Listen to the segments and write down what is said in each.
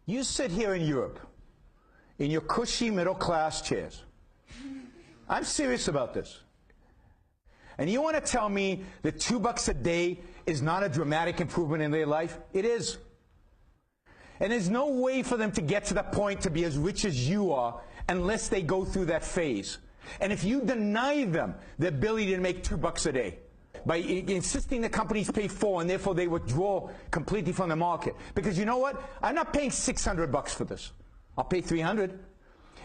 You sit here in Europe, in your cushy middle-class chairs. I'm serious about this. And you want to tell me that $2 a day is not a dramatic improvement in their life? It is. And there's no way for them to get to the point to be as rich as you are unless they go through that phase. And if you deny them the ability to make $2 a day, by insisting the companies pay $4 and therefore they withdraw completely from the market. Because you know what? I'm not paying $600 for this. I'll pay $300.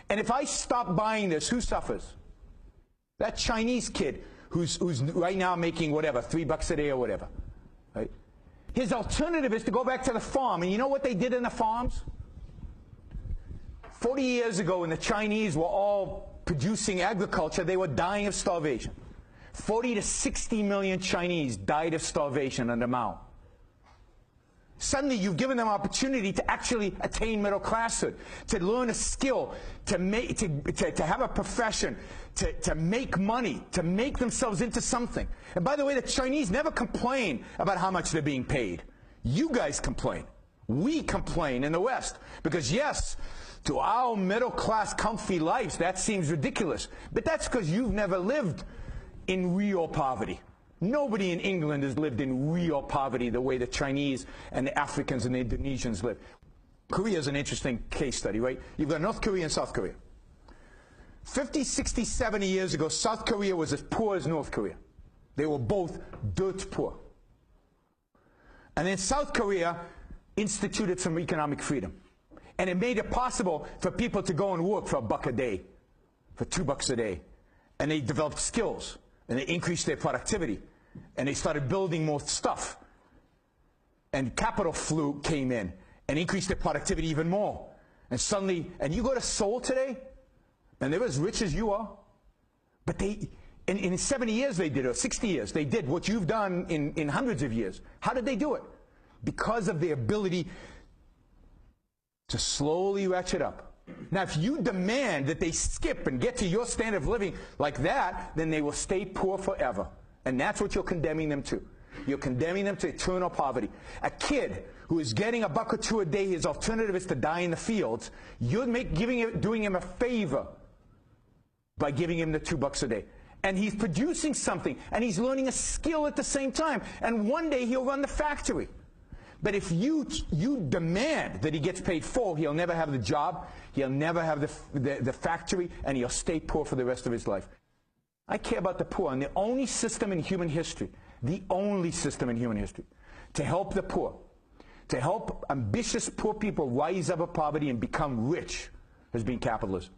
And if I stop buying this, who suffers? That Chinese kid who's right now making whatever, $3 a day or whatever. Right? His alternative is to go back to the farm. And you know what they did in the farms? 40 years ago, when the Chinese were all producing agriculture, they were dying of starvation. 40 to 60 million Chinese died of starvation under Mao. Suddenly, you've given them opportunity to actually attain middle classhood, to learn a skill, to have a profession, to make money, to make themselves into something. And by the way, the Chinese never complain about how much they're being paid. You guys complain. We complain in the West. Because yes, to our middle class comfy lives, that seems ridiculous. But that's because you've never lived in real poverty. Nobody in England has lived in real poverty the way the Chinese and the Africans and the Indonesians live. Korea is an interesting case study, right? You've got North Korea and South Korea. 50, 60, 70 years ago, South Korea was as poor as North Korea. They were both dirt poor. And then South Korea instituted some economic freedom. And it made it possible for people to go and work for $1 a day, for $2 a day. And they developed skills. And they increased their productivity. And they started building more stuff. And capital came in and increased their productivity even more. And suddenly, and you go to Seoul today, and they're as rich as you are. But they, in 70 years they did, or 60 years, they did what you've done in hundreds of years. How did they do it? Because of the ability to slowly ratchet up. Now, if you demand that they skip and get to your standard of living like that, then they will stay poor forever. And that's what you're condemning them to. You're condemning them to eternal poverty. A kid who is getting $1 or $2 a day, his alternative is to die in the fields. You're doing him a favor by giving him the $2 a day. And he's producing something, and he's learning a skill at the same time. And one day he'll run the factory. But if you demand that he gets paid full, he'll never have the job, he'll never have the factory, and he'll stay poor for the rest of his life. I care about the poor, and the only system in human history, to help the poor, to help ambitious poor people rise out of poverty and become rich, has been capitalism.